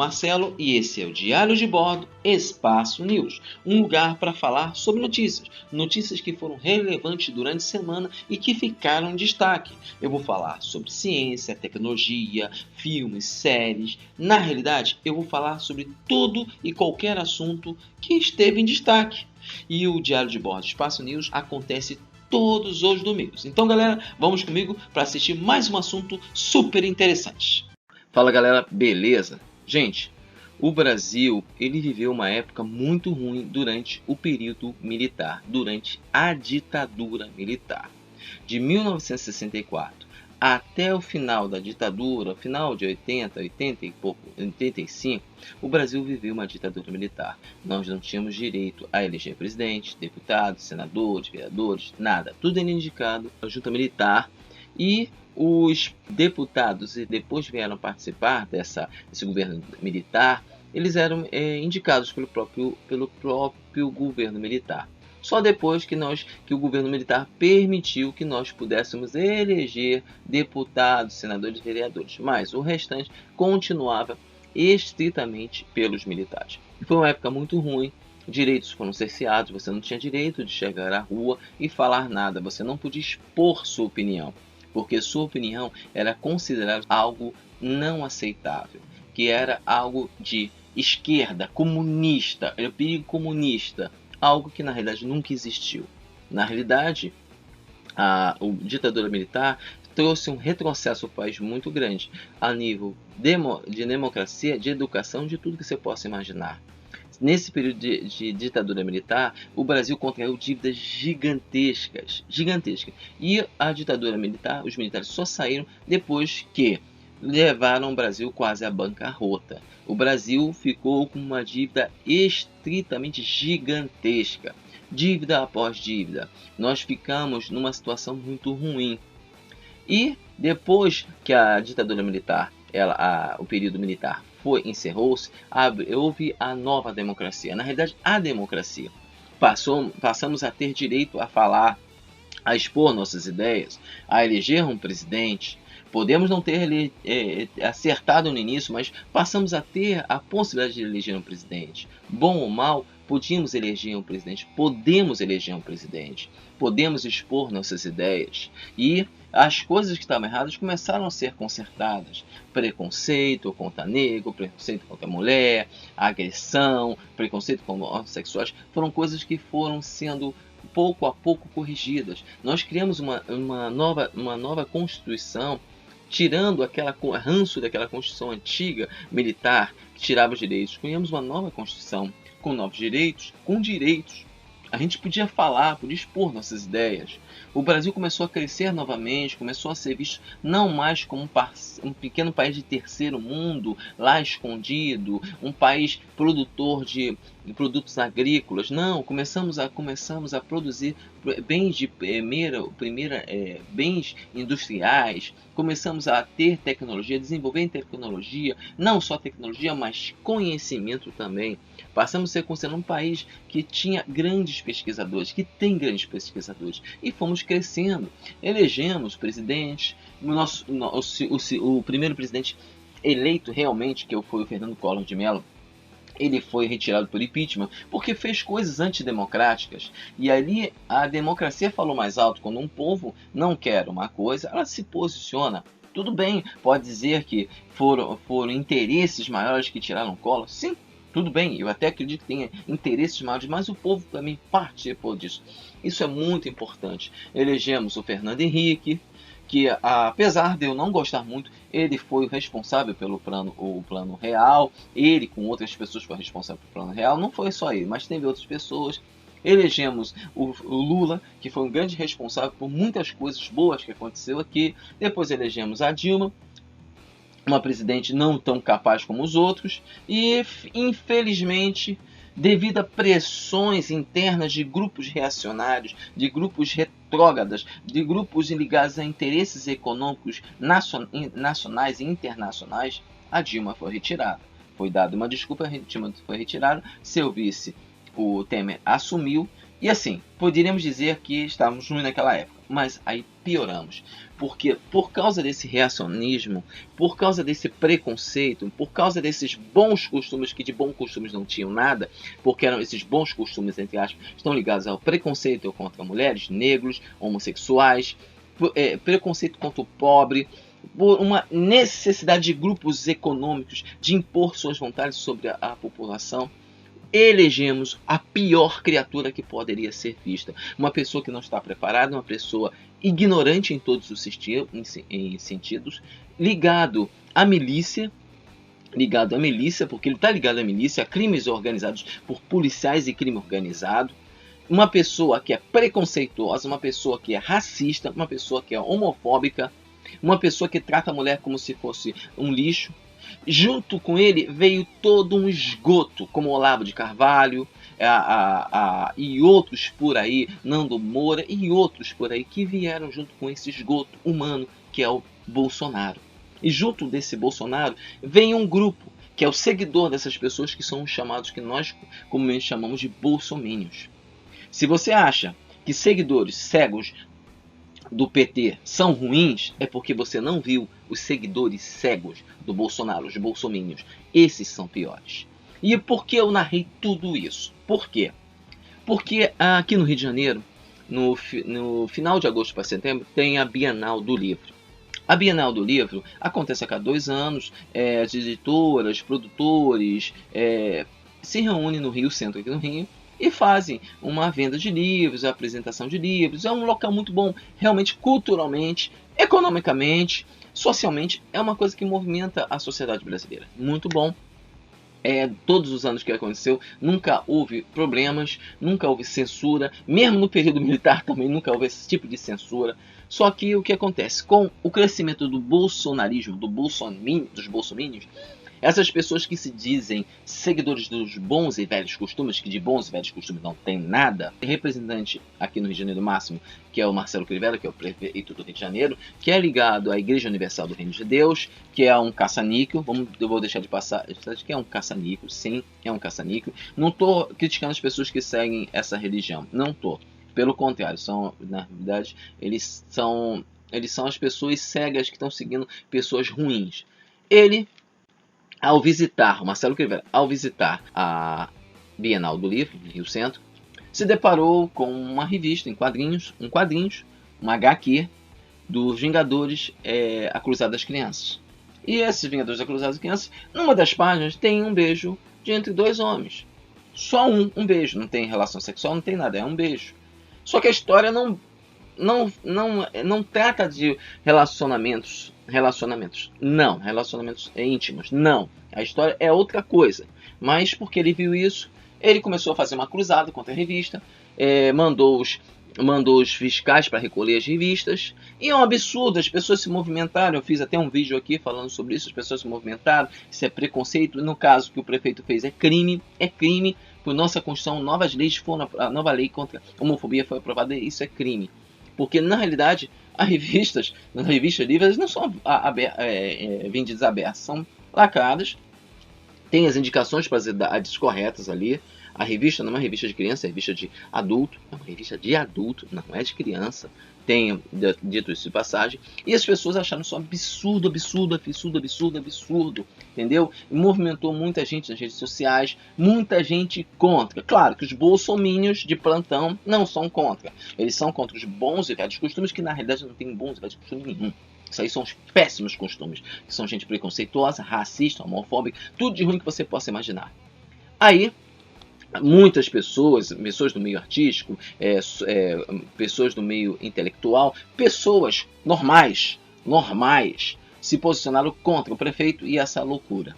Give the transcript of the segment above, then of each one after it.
Marcelo e esse é o Diário de Bordo Espaço News, um lugar para falar sobre notícias que foram relevantes durante a semana e que ficaram em destaque. Eu vou falar sobre ciência, tecnologia, filmes, séries. Na realidade, eu vou falar sobre tudo e qualquer assunto que esteve em destaque. E o Diário de Bordo Espaço News acontece todos os domingos. Então, galera, vamos comigo para assistir mais um assunto super interessante. Fala, galera, beleza? Gente, o Brasil ele viveu uma época muito ruim durante o período militar, durante a ditadura militar. De 1964 até o final da ditadura, final de 85, o Brasil viveu uma ditadura militar. Nós não tínhamos direito a eleger presidente, deputados, senadores, vereadores, nada. Tudo era indicado pela junta militar. E os deputados que depois vieram participar desse governo militar, eles eram indicados pelo próprio governo militar. Só depois que o governo militar permitiu que nós pudéssemos eleger deputados, senadores e vereadores. Mas o restante continuava estritamente pelos militares. Foi uma época muito ruim. Direitos foram cerceados, você não tinha direito de chegar à rua e falar nada, você não podia expor sua opinião, porque sua opinião era considerada algo não aceitável, que era algo de esquerda, comunista, era perigo comunista, algo que na realidade nunca existiu. Na realidade, a ditadura militar trouxe um retrocesso ao país muito grande, a nível de democracia, de educação, de tudo que você possa imaginar. Nesse período de ditadura militar, o Brasil contraiu dívidas gigantescas. E a ditadura militar, os militares só saíram depois que levaram o Brasil quase à bancarrota. O Brasil ficou com uma dívida estritamente gigantesca. Dívida após dívida. Nós ficamos numa situação muito ruim. E depois que a ditadura militar, o período militar encerrou-se, houve a nova democracia. Na realidade, a democracia. Passamos a ter direito a falar, a expor nossas ideias, a eleger um presidente. Podemos não ter acertado no início, mas passamos a ter a possibilidade de eleger um presidente. Bom ou mal, podemos eleger um presidente, podemos expor nossas ideias. E as coisas que estavam erradas começaram a ser consertadas. Preconceito contra negro, preconceito contra mulher, agressão, preconceito contra homossexuais, foram coisas que foram sendo pouco a pouco corrigidas. Nós criamos uma nova Constituição, tirando aquela ranço daquela Constituição antiga, militar, que tirava os direitos. Criamos uma nova Constituição com novos direitos, com direitos. A gente podia falar, podia expor nossas ideias. O Brasil começou a crescer novamente, começou a ser visto não mais como um pequeno país de terceiro mundo, lá escondido, um país produtor de produtos agrícolas. Não, começamos a produzir bens bens industriais, começamos a ter tecnologia, desenvolver tecnologia, não só tecnologia, mas conhecimento também. Passamos a ser considerado um país que tinha grandes pesquisadores, que tem grandes pesquisadores, e fomos crescendo. Elegemos presidentes. O primeiro presidente eleito realmente, que foi o Fernando Collor de Mello, ele foi retirado por impeachment porque fez coisas antidemocráticas. E ali a democracia falou mais alto. Quando um povo não quer uma coisa, ela se posiciona. Tudo bem, pode dizer que foram interesses maiores que tiraram Collor? Sim, tudo bem, eu até acredito que tenha interesses maiores, mas o povo também participou disso. Isso é muito importante. Elegemos o Fernando Henrique, que apesar de eu não gostar muito, ele foi o responsável pelo plano real. Ele com outras pessoas foi responsável pelo plano real. Não foi só ele, mas teve outras pessoas. Elegemos o Lula, que foi um grande responsável por muitas coisas boas que aconteceu aqui. Depois elegemos a Dilma, uma presidente não tão capaz como os outros. E infelizmente, devido a pressões internas de grupos reacionários, de grupos retrógradas, de grupos ligados a interesses econômicos nacionais e internacionais, a Dilma foi retirada. Foi dada uma desculpa, a Dilma foi retirada, seu vice, o Temer, assumiu, e assim, poderíamos dizer que estávamos ruins naquela época. mas aí pioramos. Porque por causa desse reacionismo, por causa desse preconceito, por causa desses bons costumes, que de bons costumes não tinham nada, porque eram esses bons costumes, entre aspas, estão ligados ao preconceito contra mulheres, negros, homossexuais, preconceito contra o pobre, por uma necessidade de grupos econômicos de impor suas vontades sobre a população, elegemos a pior criatura que poderia ser vista. Uma pessoa que não está preparada, uma pessoa ignorante em todos os sentidos, ligado à milícia, porque ele está ligado à milícia, a crimes organizados por policiais e crime organizado, uma pessoa que é preconceituosa, uma pessoa que é racista, uma pessoa que é homofóbica, uma pessoa que trata a mulher como se fosse um lixo. Junto com ele veio todo um esgoto, como Olavo de Carvalho e outros por aí, Nando Moura e outros por aí, que vieram junto com esse esgoto humano que é o Bolsonaro. E junto desse Bolsonaro vem um grupo que é o seguidor dessas pessoas, que são os chamados, que nós comumente chamamos de bolsominions. Se você acha que seguidores cegos do PT são ruins, é porque você não viu os seguidores cegos do Bolsonaro, os bolsominions. Esses são piores. E por que eu narrei tudo isso? Por quê? Porque aqui no Rio de Janeiro, no final de agosto para setembro, tem a Bienal do Livro. A Bienal do Livro acontece a cada 2 anos, as editoras, produtores se reúnem no Rio Centro, aqui no Rio, e fazem uma venda de livros, a apresentação de livros. É um local muito bom, realmente, culturalmente, economicamente, socialmente. É uma coisa que movimenta a sociedade brasileira. Muito bom. Todos os anos que aconteceu, nunca houve problemas, nunca houve censura. Mesmo no período militar também nunca houve esse tipo de censura. Só que o que acontece? Com o crescimento do bolsonarismo, dos bolsominions, essas pessoas que se dizem seguidores dos bons e velhos costumes, que de bons e velhos costumes não tem nada, representante aqui no Rio de Janeiro máximo, que é o Marcelo Crivella, que é o prefeito do Rio de Janeiro, que é ligado à Igreja Universal do Reino de Deus, que é um caça-níquel, eu vou deixar de passar, que é um caça-níquel, sim, é um caça-níquel. Não estou criticando as pessoas que seguem essa religião, não estou. Pelo contrário, na verdade, eles são as pessoas cegas que estão seguindo pessoas ruins. O Marcelo Crivella, ao visitar a Bienal do Livro, no Rio Centro, se deparou com uma revista em quadrinhos, uma HQ, dos Vingadores, a Cruzada das Crianças. E esses Vingadores da Cruzada das Crianças, numa das páginas, tem um beijo entre 2 homens. Só um beijo, não tem relação sexual, não tem nada, é um beijo. Só que a história não trata de relacionamentos íntimos, não. A história é outra coisa. Mas porque ele viu isso, ele começou a fazer uma cruzada contra a revista, mandou os fiscais para recolher as revistas, e é um absurdo, as pessoas se movimentaram. Eu fiz até um vídeo aqui falando sobre isso, as pessoas se movimentaram, isso é preconceito. No caso que o prefeito fez é crime, por nossa Constituição, novas leis a nova lei contra a homofobia foi aprovada, e isso é crime. Porque, na realidade, as revistas livres não são vendidas abertas, são lacradas, tem as indicações para as idades corretas ali. A revista não é uma revista de criança, é uma revista de adulto, não é de criança. Tenho dito isso de passagem. E as pessoas acharam isso absurdo, entendeu? E movimentou muita gente nas redes sociais, muita gente contra. Claro que os bolsominions de plantão não são contra. Eles são contra os bons e velhos costumes, que na realidade não tem bons e velhos costumes nenhum. Isso aí são os péssimos costumes, que são gente preconceituosa, racista, homofóbica, tudo de ruim que você possa imaginar. Aí, muitas pessoas do meio artístico, pessoas do meio intelectual, pessoas normais, se posicionaram contra o prefeito e essa loucura.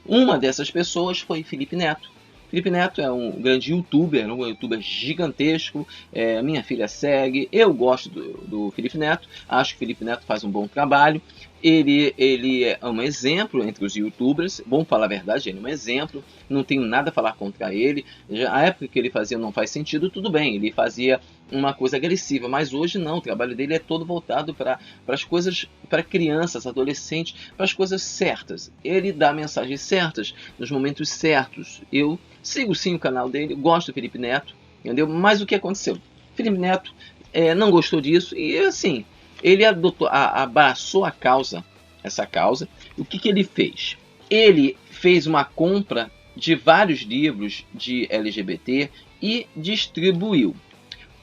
Uma dessas pessoas foi Felipe Neto. Felipe Neto é um grande youtuber, um youtuber gigantesco, minha filha segue, eu gosto do Felipe Neto, acho que o Felipe Neto faz um bom trabalho. Ele é um exemplo entre os youtubers, vamos falar a verdade, ele é um exemplo, não tenho nada a falar contra ele. A época que ele fazia Não Faz Sentido, tudo bem, ele fazia uma coisa agressiva, mas hoje não, o trabalho dele é todo voltado para as coisas, para crianças, adolescentes, para as coisas certas. Ele dá mensagens certas, nos momentos certos. Eu sigo sim o canal dele, gosto do Felipe Neto, entendeu? Mas o que aconteceu? Felipe Neto não gostou disso e, assim, ele abraçou essa causa. O que ele fez? Ele fez uma compra de vários livros de LGBT e distribuiu.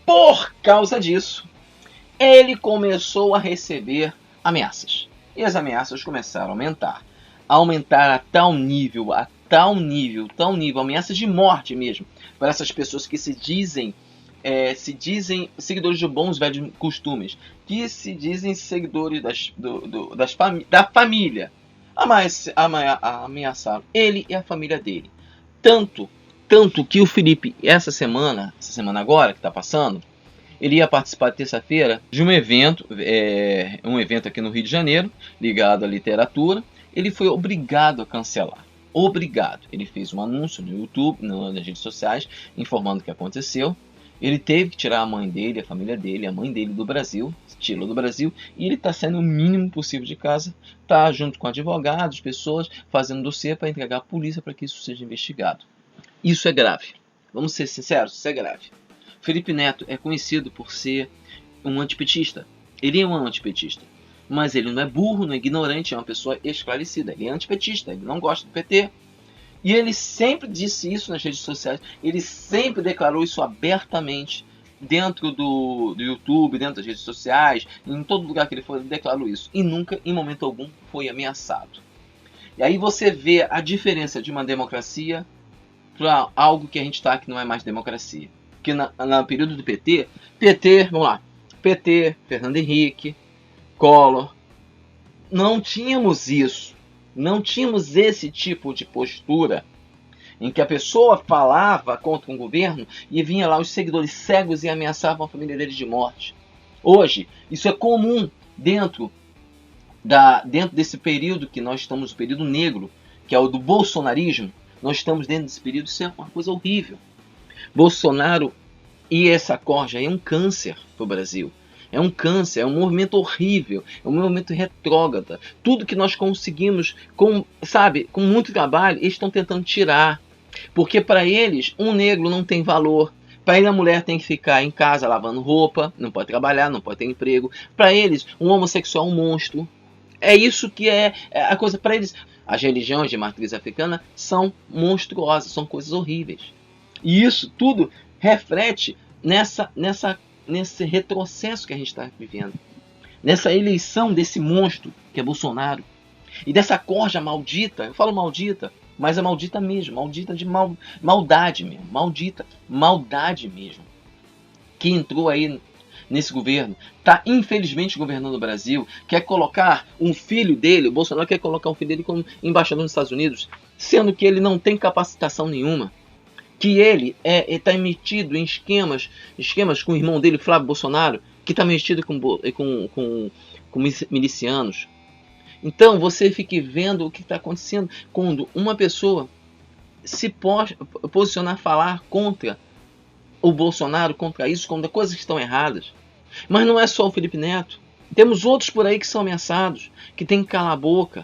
Por causa disso, ele começou a receber ameaças. E as ameaças começaram a aumentar. A tal nível, ameaças de morte mesmo, para essas pessoas que se dizem seguidores de bons velhos costumes, que se dizem seguidores da família. Ameaçaram ele e a família dele. Tanto que o Felipe, essa semana agora que está passando, ele ia participar terça-feira de um evento aqui no Rio de Janeiro, ligado à literatura. Ele foi obrigado a cancelar. Obrigado. Ele fez um anúncio no YouTube, nas redes sociais, informando o que aconteceu. Ele teve que tirar a mãe dele, a família dele, a mãe dele do Brasil, tirou do Brasil, e ele está saindo o mínimo possível de casa, está junto com advogados, pessoas, fazendo dossiê para entregar à polícia para que isso seja investigado. Isso é grave. Vamos ser sinceros, isso é grave. Felipe Neto é conhecido por ser um antipetista. Ele é um antipetista. Mas ele não é burro, não é ignorante, é uma pessoa esclarecida. Ele é antipetista, ele não gosta do PT. E ele sempre disse isso nas redes sociais. Ele sempre declarou isso abertamente dentro do YouTube, dentro das redes sociais, em todo lugar que ele foi, ele declarou isso. E nunca, em momento algum, foi ameaçado. E aí você vê a diferença de uma democracia para algo que a gente está que não é mais democracia. Porque no período do PT, vamos lá, PT, Fernando Henrique, Collor, não tínhamos isso. Não tínhamos esse tipo de postura em que a pessoa falava contra um governo e vinha lá os seguidores cegos e ameaçavam a família dele de morte. Hoje, isso é comum dentro desse período que nós estamos, o período negro, que é o do bolsonarismo. Nós estamos dentro desse período, isso é uma coisa horrível. Bolsonaro e essa corja é um câncer para o Brasil. É um câncer, é um movimento horrível, é um movimento retrógrado. Tudo que nós conseguimos, com muito trabalho, eles estão tentando tirar. Porque para eles, um negro não tem valor. Para ele, a mulher tem que ficar em casa lavando roupa, não pode trabalhar, não pode ter emprego. Para eles, um homossexual é um monstro. É isso que é a coisa para eles. As religiões de matriz africana são monstruosas, são coisas horríveis. E isso tudo reflete nesse retrocesso que a gente está vivendo, nessa eleição desse monstro que é Bolsonaro, e dessa corja maldita. Eu falo maldita, mas é maldita mesmo, maldita de maldade mesmo, maldade mesmo, que entrou aí nesse governo, está infelizmente governando o Brasil, quer colocar um filho dele, o Bolsonaro quer colocar um filho dele como embaixador nos Estados Unidos, sendo que ele não tem capacitação nenhuma, que ele está metido em esquemas com o irmão dele, Flávio Bolsonaro, que está metido com milicianos. Então você fique vendo o que está acontecendo quando uma pessoa se posicionar, falar contra o Bolsonaro, contra isso, contra coisas que estão erradas. Mas não é só o Felipe Neto. Temos outros por aí que são ameaçados, que tem que calar a boca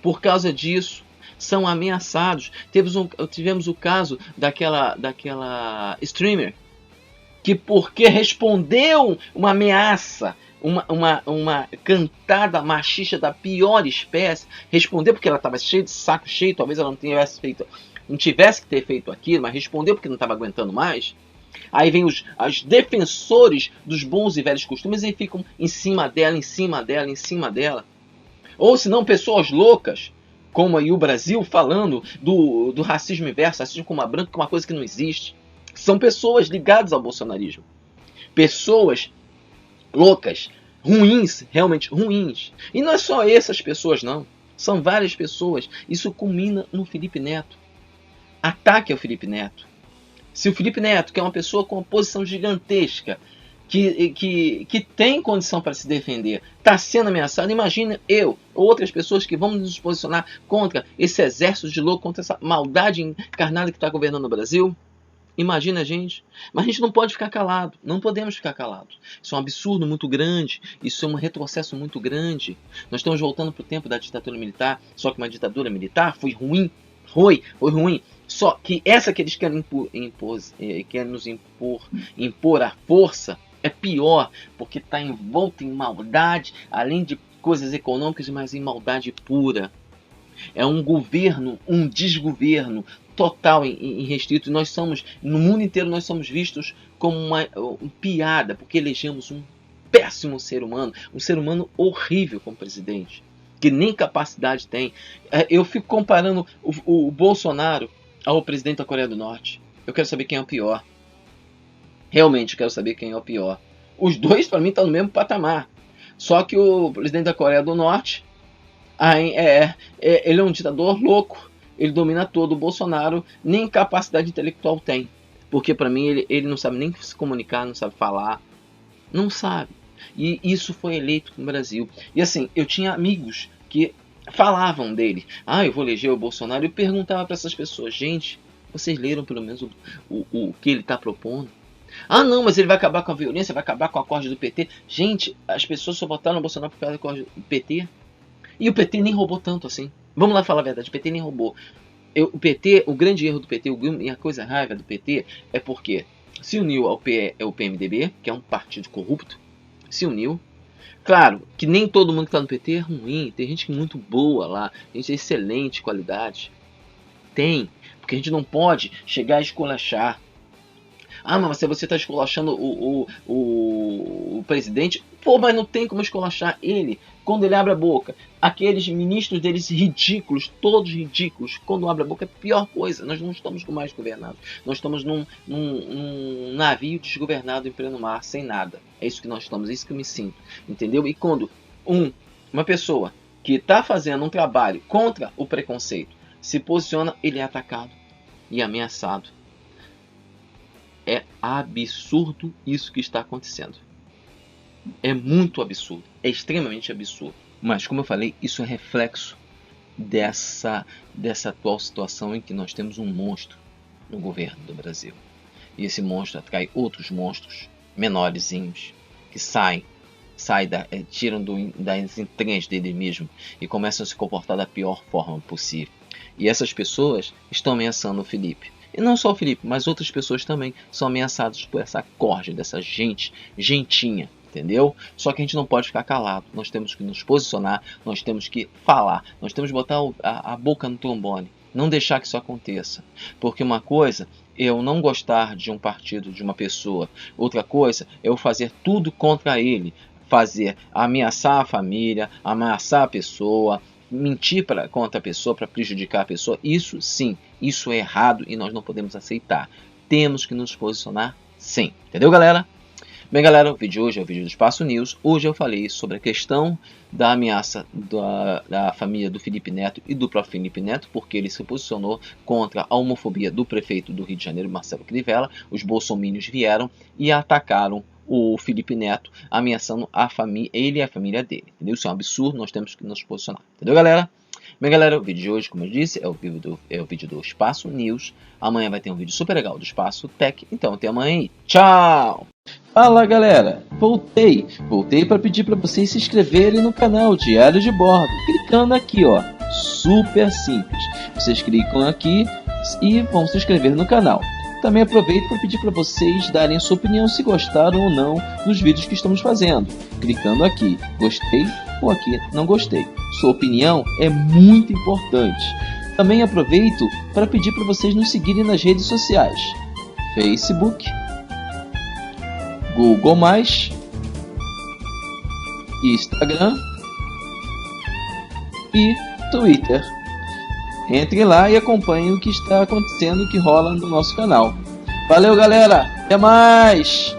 por causa disso. São ameaçados. Tivemos o caso daquela streamer que, porque respondeu uma ameaça, uma cantada machista da pior espécie, respondeu porque ela estava cheia de saco cheio, talvez ela não tivesse que ter feito aquilo, mas respondeu porque não estava aguentando mais. Aí vem os defensores dos bons e velhos costumes e ficam em cima dela. Ou se não, pessoas loucas, como aí o Brasil, falando do racismo inverso, racismo com uma branca, que é uma coisa que não existe. São pessoas ligadas ao bolsonarismo. Pessoas loucas, ruins, realmente ruins. E não é só essas pessoas, não. São várias pessoas. Isso culmina no Felipe Neto. Ataque ao Felipe Neto. Se o Felipe Neto, que é uma pessoa com uma posição gigantesca, que tem condição para se defender, está sendo ameaçado, imagina eu ou outras pessoas que vão nos posicionar contra esse exército de louco, contra essa maldade encarnada que está governando o Brasil. Imagina a gente. Mas a gente não pode ficar calado. Não podemos ficar calados. Isso é um absurdo muito grande. Isso é um retrocesso muito grande. Nós estamos voltando para o tempo da ditadura militar. Só que uma ditadura militar foi ruim. Foi ruim. Só que essa que eles querem nos impor à força, É pior, porque está envolto em maldade, além de coisas econômicas, mas em maldade pura. É um governo, um desgoverno total em restrito. Nós somos, no mundo inteiro, nós somos vistos como uma piada, porque elegemos um péssimo ser humano, um ser humano horrível como presidente, que nem capacidade tem. Eu fico comparando o Bolsonaro ao presidente da Coreia do Norte. Eu quero saber quem é o pior. Realmente quero saber quem é o pior. Os dois, para mim, estão no mesmo patamar. Só que o presidente da Coreia do Norte, ele é um ditador louco. Ele domina todo. O Bolsonaro nem capacidade intelectual tem. Porque, para mim, ele não sabe nem se comunicar, não sabe falar. Não sabe. E isso foi eleito no Brasil. E assim, eu tinha amigos que falavam dele. Eu vou eleger o Bolsonaro. Eu perguntava para essas pessoas: gente, vocês leram pelo menos o que ele está propondo? Não, mas ele vai acabar com a violência, vai acabar com a corte do PT. Gente, as pessoas só votaram no Bolsonaro por causa da corte do PT. E o PT nem roubou tanto assim. Vamos lá falar a verdade, o PT nem roubou. O PT, o grande erro do PT, e a coisa raiva do PT, é porque se uniu ao PMDB, que é um partido corrupto, se uniu. Claro, que nem todo mundo que está no PT é ruim, tem gente muito boa lá, gente de excelente qualidade. Tem, porque a gente não pode chegar a esculachar. Mas você está esculachando o presidente. Pô, mas não tem como esculachar ele quando ele abre a boca. Aqueles ministros deles ridículos, todos ridículos, quando abre a boca é a pior coisa. Nós não estamos mais governados. Nós estamos num navio desgovernado em pleno mar, sem nada. É isso que nós estamos, é isso que eu me sinto. Entendeu? E quando uma pessoa que está fazendo um trabalho contra o preconceito se posiciona, ele é atacado e ameaçado. É absurdo isso que está acontecendo. É muito absurdo. É extremamente absurdo. Mas, como eu falei, isso é reflexo dessa atual situação em que nós temos um monstro no governo do Brasil. E esse monstro atrai outros monstros menorzinhos que tiram das entranhas dele mesmo e começam a se comportar da pior forma possível. E essas pessoas estão ameaçando o Felipe. E não só o Felipe, mas outras pessoas também são ameaçadas por essa corja, dessa gentinha, entendeu? Só que a gente não pode ficar calado, nós temos que nos posicionar, nós temos que falar, nós temos que botar a boca no trombone, não deixar que isso aconteça. Porque uma coisa é eu não gostar de um partido, de uma pessoa, outra coisa é eu fazer tudo contra ele, ameaçar a família, ameaçar a pessoa, mentir contra a pessoa para prejudicar a pessoa. Isso sim, isso é errado e nós não podemos aceitar. Temos que nos posicionar sim. Entendeu, galera? Bem, galera, o vídeo de hoje é o vídeo do Espaço News. Hoje eu falei sobre a questão da ameaça da família do Felipe Neto e do próprio Felipe Neto, porque ele se posicionou contra a homofobia do prefeito do Rio de Janeiro, Marcelo Crivella. Os bolsominions vieram e atacaram o Felipe Neto, ameaçando ele e a família dele. Entendeu? Isso é um absurdo, nós temos que nos posicionar. Entendeu, galera? Bem, galera, o vídeo de hoje, como eu disse, é o vídeo do Espaço News. Amanhã vai ter um vídeo super legal do Espaço Tech. Então, até amanhã e tchau! Fala, galera! Voltei para pedir para vocês se inscreverem no canal Diário de Bordo, clicando aqui, ó. Super simples. Vocês clicam aqui e vão se inscrever no canal. Também aproveito para pedir para vocês darem sua opinião se gostaram ou não dos vídeos que estamos fazendo, clicando aqui, gostei ou aqui, não gostei. Sua opinião é muito importante. Também aproveito para pedir para vocês nos seguirem nas redes sociais, Facebook, Google+, Instagram e Twitter. Entre lá e acompanhe o que está acontecendo, o que rola no nosso canal. Valeu, galera! Até mais!